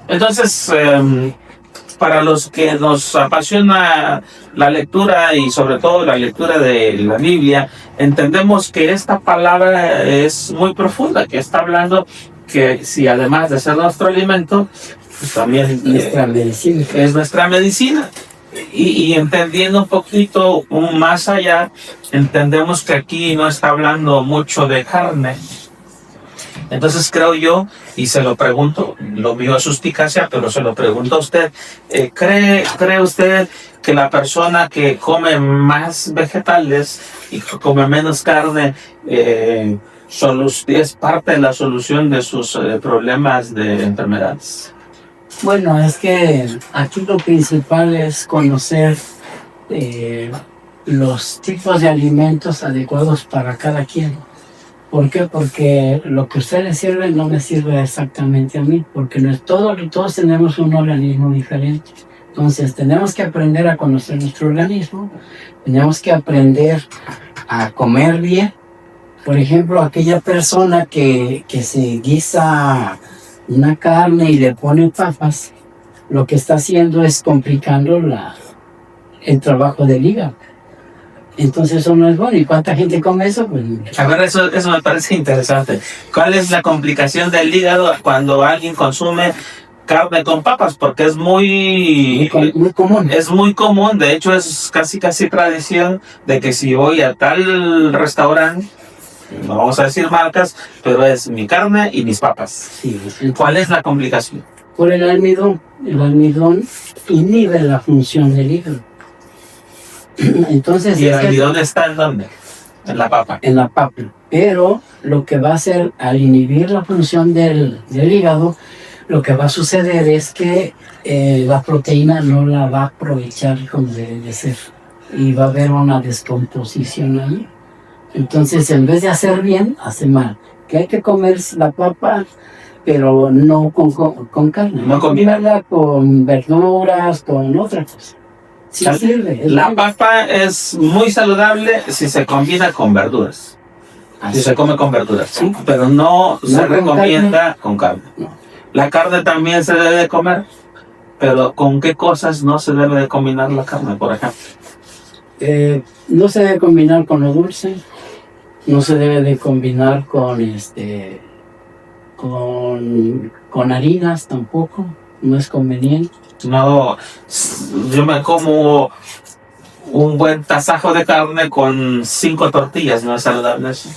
[SPEAKER 1] Entonces, para los que nos apasiona la lectura y sobre todo la lectura de la Biblia, entendemos que esta palabra es muy profunda, que está hablando que si además de ser nuestro alimento, pues también
[SPEAKER 2] Nuestra medicina.
[SPEAKER 1] es nuestra medicina. Y entendiendo un poquito más allá, entendemos que aquí no está hablando mucho de carne. Entonces creo yo, y se lo pregunto, lo mío es suspicacia, pero se lo pregunto a usted, ¿cree usted que la persona que come más vegetales y que come menos carne es parte de la solución de sus problemas de enfermedades?
[SPEAKER 2] Bueno, es que aquí lo principal es conocer los tipos de alimentos adecuados para cada quien. ¿Por qué? Porque lo que a usted le sirve no me sirve exactamente a mí, porque todos tenemos un organismo diferente. Entonces tenemos que aprender a conocer nuestro organismo, tenemos que aprender a comer bien. Por ejemplo, aquella persona que se guisa una carne y le pone papas, lo que está haciendo es complicando el trabajo del hígado. Entonces eso no es bueno. ¿Y cuánta gente come eso? Pues,
[SPEAKER 1] a ver, eso me parece interesante. ¿Cuál es la complicación del hígado cuando alguien consume carne con papas? Porque es muy
[SPEAKER 2] común.
[SPEAKER 1] Es muy común. De hecho, es casi tradición de que si voy a tal restaurante, no vamos a decir marcas, pero es mi carne y mis papas.
[SPEAKER 2] Sí.
[SPEAKER 1] ¿Cuál es la complicación?
[SPEAKER 2] Por el almidón. El almidón inhibe la función del hígado. Entonces,
[SPEAKER 1] ¿y el almidón está en dónde? En la papa.
[SPEAKER 2] En la papa. Pero lo que va a hacer al inhibir la función del hígado, lo que va a suceder es que la proteína no la va a aprovechar como debe de ser. Y va a haber una descomposición ahí. Entonces, en vez de hacer bien, hace mal. Que hay que comer la papa, pero no con carne.
[SPEAKER 1] No
[SPEAKER 2] combinarla con verduras, con otra cosa. Sí sirve.
[SPEAKER 1] La papa es muy saludable si se combina con verduras. Si se come con verduras.
[SPEAKER 2] Sí.
[SPEAKER 1] Pero no se recomienda con carne.
[SPEAKER 2] No.
[SPEAKER 1] La carne también se debe de comer, pero ¿con qué cosas no se debe de combinar la carne, por ejemplo?
[SPEAKER 2] No se debe combinar con lo dulce. No se debe de combinar con harinas tampoco. No es conveniente.
[SPEAKER 1] No, yo me como un buen tasajo de carne con 5 tortillas, ¿no es saludable eso?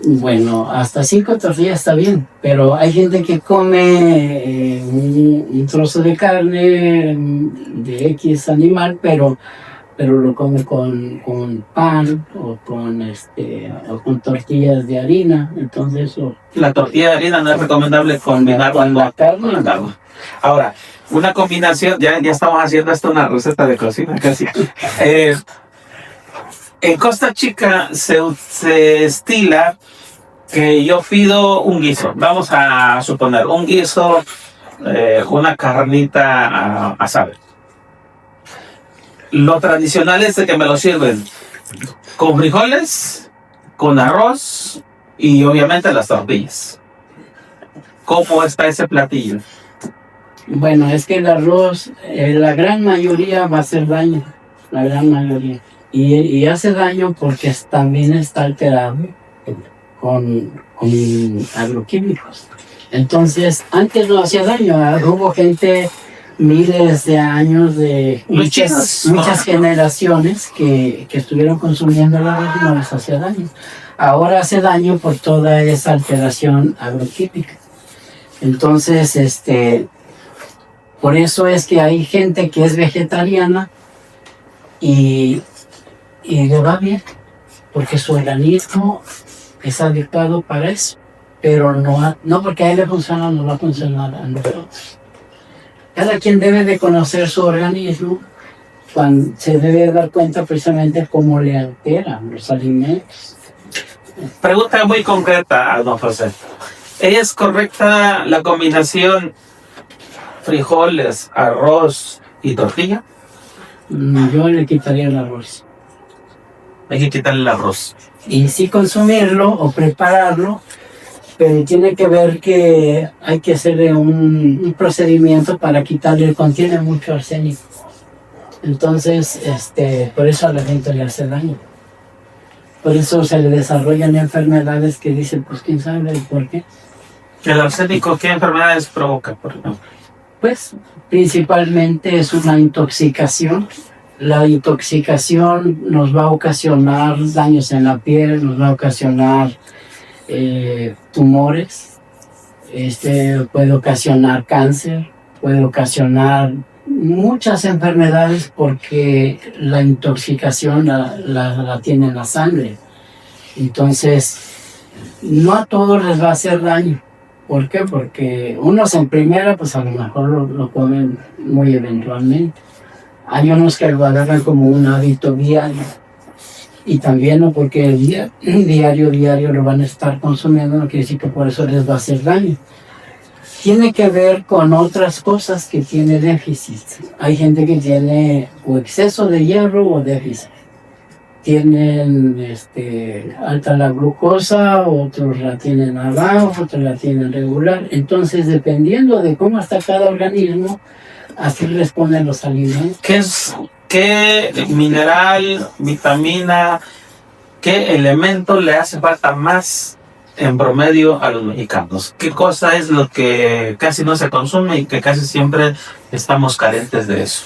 [SPEAKER 2] Bueno, hasta 5 tortillas está bien, pero hay gente que come un trozo de carne de X animal, pero lo come con pan o con tortillas de harina. Entonces
[SPEAKER 1] la tortilla de harina no es recomendable combinarla
[SPEAKER 2] con la carne.
[SPEAKER 1] Ahora, una combinación, ya estamos haciendo hasta una receta de cocina casi. En Costa Chica se estila que yo pido un guiso. Vamos a suponer un guiso, una carnita asada. Lo tradicional es de que me lo sirven con frijoles, con arroz y obviamente las tortillas. ¿Cómo está ese platillo?
[SPEAKER 2] Bueno, es que el arroz, la gran mayoría va a hacer daño, la gran mayoría. Y hace daño porque también está alterado con agroquímicos. Entonces, antes no hacía daño, hubo gente, miles de años, de muchas generaciones que estuvieron consumiendo el arroz y no les hacía daño. Ahora hace daño por toda esa alteración agroquímica. Entonces, por eso es que hay gente que es vegetariana y le va bien, porque su organismo es adecuado para eso, pero no porque a él le funciona, no va a funcionar a nosotros. Cada quien debe de conocer su organismo, cuando se debe dar cuenta precisamente cómo le alteran los alimentos.
[SPEAKER 1] Pregunta muy concreta, don José. ¿Es correcta la combinación frijoles, arroz y tortilla?
[SPEAKER 2] Yo le quitaría el arroz.
[SPEAKER 1] Hay que quitarle el arroz.
[SPEAKER 2] Y sí consumirlo o prepararlo, pero tiene que ver que hay que hacerle un procedimiento para quitarle, contiene mucho arsénico. Entonces, por eso a la gente le hace daño. Por eso se le desarrollan enfermedades que dicen, pues quién sabe por qué.
[SPEAKER 1] ¿El arsénico qué enfermedades provoca, por ejemplo?
[SPEAKER 2] Pues principalmente es una intoxicación. La intoxicación nos va a ocasionar daños en la piel, nos va a ocasionar tumores, puede ocasionar cáncer, puede ocasionar muchas enfermedades porque la intoxicación la tiene en la sangre. Entonces, no a todos les va a hacer daño. ¿Por qué? Porque unos en primera, pues a lo mejor lo comen muy eventualmente. Hay unos que lo agarran como un hábito diario. Y también no porque diario lo van a estar consumiendo, no quiere decir que por eso les va a hacer daño. Tiene que ver con otras cosas que tiene déficit. Hay gente que tiene o exceso de hierro o déficit. Tienen alta la glucosa, otros la tienen abajo, otros la tienen regular. Entonces, dependiendo de cómo está cada organismo, así responden los alimentos.
[SPEAKER 1] ¿Qué mineral, vitamina, qué elemento le hace falta más en promedio a los mexicanos? ¿Qué cosa es lo que casi no se consume y que casi siempre estamos carentes de eso?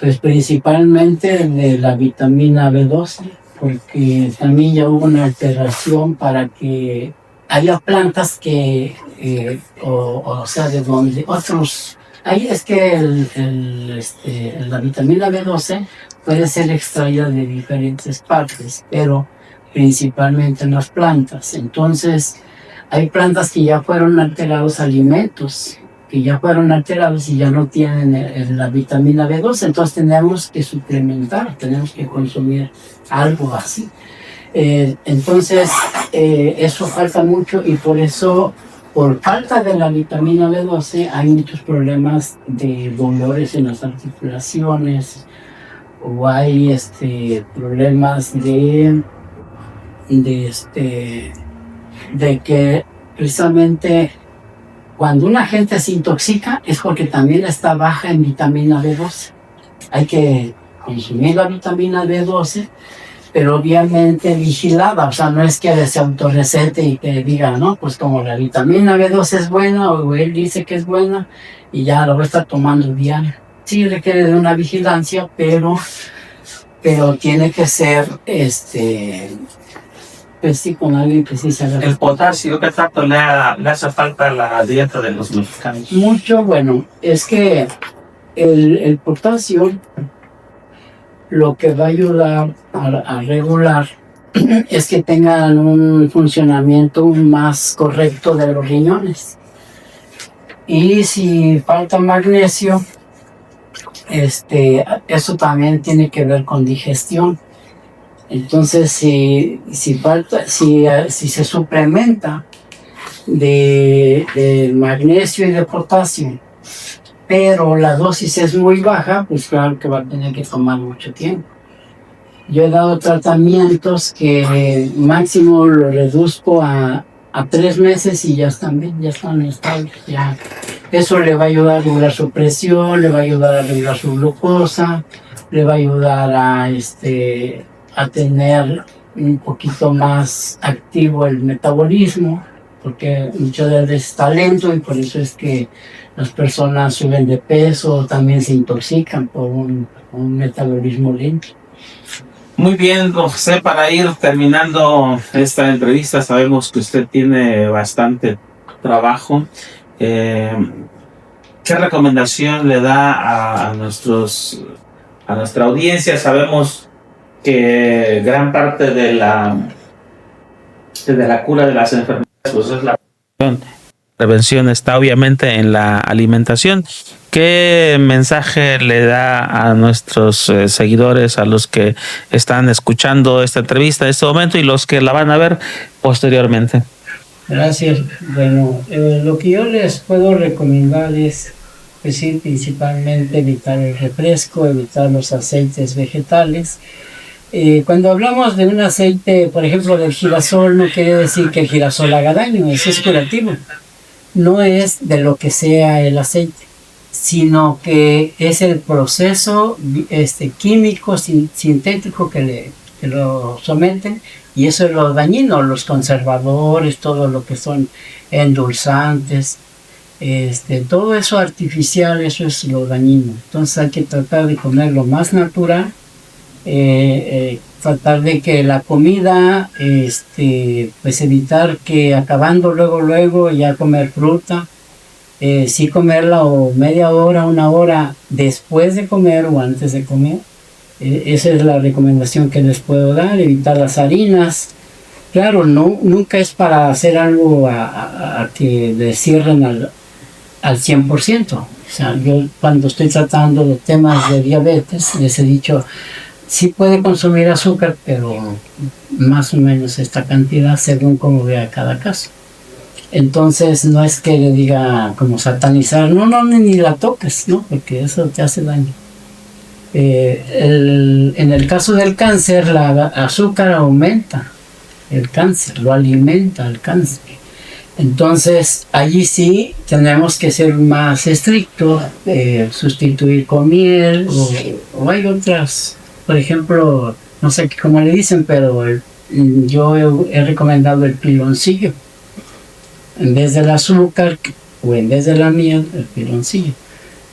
[SPEAKER 2] Pues principalmente de la vitamina B12, porque también ya hubo una alteración para que haya plantas que, o sea, de donde otros... Ahí es que la vitamina B12 puede ser extraída de diferentes partes, pero principalmente en las plantas. Entonces, hay plantas que ya fueron alterados, alimentos que ya fueron alterados y ya no tienen la vitamina B12, entonces tenemos que suplementar, tenemos que consumir algo así. Entonces, eso falta mucho y por eso, por falta de la vitamina B12, hay muchos problemas de dolores en las articulaciones o hay problemas de que precisamente cuando una gente se intoxica es porque también está baja en vitamina B12. Hay que consumir la vitamina B12, pero obviamente vigilada, o sea, no es que se autorrecete y que diga, no, pues como la vitamina B12 es buena, o él dice que es buena, y ya lo va a estar tomando diario. Sí requiere de una vigilancia, pero tiene que ser, pues sí, con alguien que sí se haga.
[SPEAKER 1] El potasio, ¿qué tanto le hace falta a la dieta de los mexicanos?
[SPEAKER 2] Mucho, bueno, es que el potasio lo que va a ayudar a regular es que tengan un funcionamiento más correcto de los riñones. Y si falta magnesio, eso también tiene que ver con digestión. Entonces, si se suplementa de magnesio y de potasio, pero la dosis es muy baja, pues claro que va a tener que tomar mucho tiempo. Yo he dado tratamientos que máximo lo reduzco a 3 meses y ya están bien, ya están estables. Ya. Eso le va a ayudar a regular su presión, le va a ayudar a regular su glucosa, le va a ayudar a tener un poquito más activo el metabolismo, porque muchas veces está lento y por eso es que las personas suben de peso o también se intoxican por un metabolismo lento.
[SPEAKER 1] Muy bien, don José, para ir terminando esta entrevista, sabemos que usted tiene bastante trabajo. ¿Qué recomendación le da a nuestra audiencia? Sabemos que gran parte de la cura de las enfermedades pues es la prevención, está obviamente en la alimentación. ¿Qué mensaje le da a nuestros seguidores, a los que están escuchando esta entrevista en este momento y los que la van a ver posteriormente?
[SPEAKER 2] Gracias. Bueno, lo que yo les puedo recomendar es, pues sí, principalmente evitar el refresco, evitar los aceites vegetales. Cuando hablamos de un aceite, por ejemplo, del girasol, no quiere decir que el girasol haga daño, eso es curativo. No es de lo que sea el aceite, sino que es el proceso químico sintético que lo someten, y eso es lo dañino, los conservadores, todo lo que son endulzantes, todo eso artificial, eso es lo dañino. Entonces hay que tratar de comer lo más natural, tratar de que la comida, pues evitar que acabando luego ya comer fruta, sí comerla o media hora, 1 hora después de comer o antes de comer. Esa es la recomendación que les puedo dar, evitar las harinas. Claro, nunca es para hacer algo a que le cierren al 100%. O sea, yo cuando estoy tratando de temas de diabetes, les he dicho, sí puede consumir azúcar, pero más o menos esta cantidad según cómo vea cada caso. Entonces no es que le diga como satanizar, no, ni la toques, ¿no? Porque eso te hace daño. En el caso del cáncer, la azúcar aumenta el cáncer, lo alimenta el cáncer. Entonces allí sí tenemos que ser más estrictos, sustituir con miel o hay otras, por ejemplo, no sé cómo le dicen, pero yo he recomendado el piloncillo. En vez del azúcar o en vez de la miel, el piloncillo.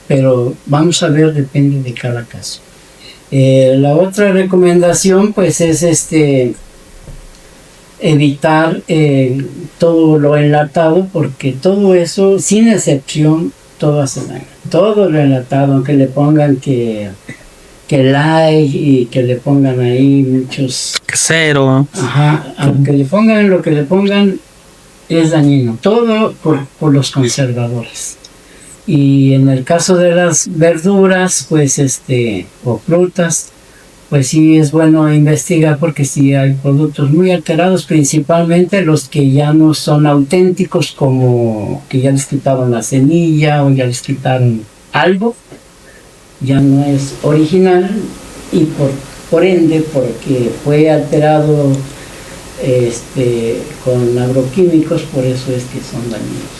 [SPEAKER 2] Pero vamos a ver, depende de cada caso. La otra recomendación pues es evitar todo lo enlatado, porque todo eso, sin excepción, todo hace daño. Todo lo enlatado, aunque le pongan que light y que le pongan ahí muchos...
[SPEAKER 1] Cero.
[SPEAKER 2] Ajá, aunque le pongan lo que le pongan, es dañino. Todo por los conservadores. Y en el caso de las verduras, pues o frutas, pues sí es bueno investigar, porque sí hay productos muy alterados, principalmente los que ya no son auténticos, como que ya les quitaron la semilla o ya les quitaron algo, ya no es original, y por ende, porque fue alterado con agroquímicos, por eso es que son dañinos.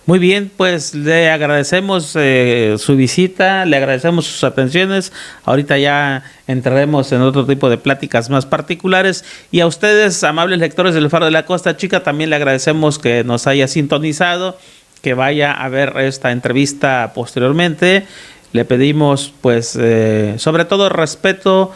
[SPEAKER 1] Muy bien, pues le agradecemos su visita, le agradecemos sus atenciones. Ahorita ya entraremos en otro tipo de pláticas más particulares. Y a ustedes, amables lectores del Faro de la Costa Chica, también le agradecemos que nos haya sintonizado, que vaya a ver esta entrevista posteriormente. Le pedimos, pues, sobre todo respeto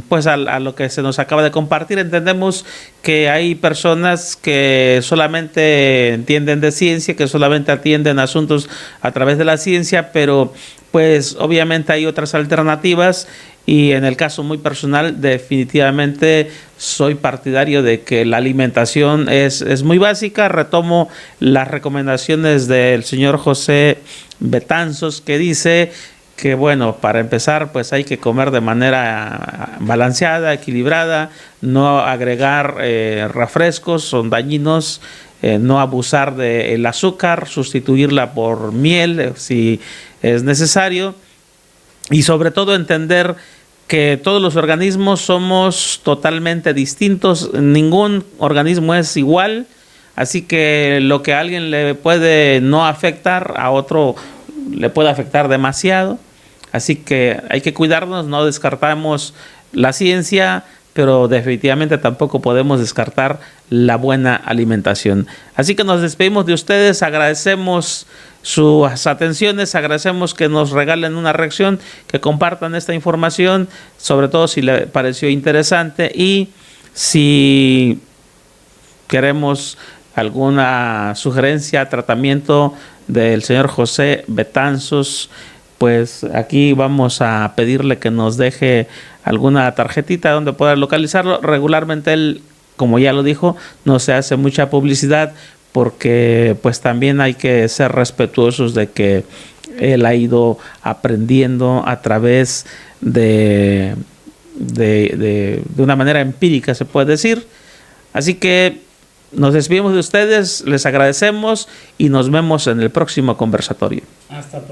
[SPEAKER 1] pues a lo que se nos acaba de compartir. Entendemos que hay personas que solamente entienden de ciencia, que solamente atienden asuntos a través de la ciencia, pero pues obviamente hay otras alternativas, y en el caso muy personal definitivamente soy partidario de que la alimentación es muy básica. Retomo las recomendaciones del señor José Betanzos, que dice que bueno, para empezar pues hay que comer de manera balanceada, equilibrada, no agregar refrescos, son dañinos, no abusar del azúcar, sustituirla por miel si es necesario, y sobre todo entender que todos los organismos somos totalmente distintos, ningún organismo es igual, así que lo que a alguien le puede no afectar, a otro le puede afectar demasiado, así que hay que cuidarnos, no descartamos la ciencia, pero definitivamente tampoco podemos descartar la buena alimentación. Así que nos despedimos de ustedes, agradecemos sus atenciones, agradecemos que nos regalen una reacción, que compartan esta información, sobre todo si le pareció interesante, y si queremos alguna sugerencia, tratamiento del señor José Betanzos, pues aquí vamos a pedirle que nos deje alguna tarjetita donde pueda localizarlo. Regularmente él, como ya lo dijo, no se hace mucha publicidad porque pues también hay que ser respetuosos de que él ha ido aprendiendo a través de una manera empírica, se puede decir. Así que nos despedimos de ustedes, les agradecemos y nos vemos en el próximo conversatorio.
[SPEAKER 2] Hasta pronto.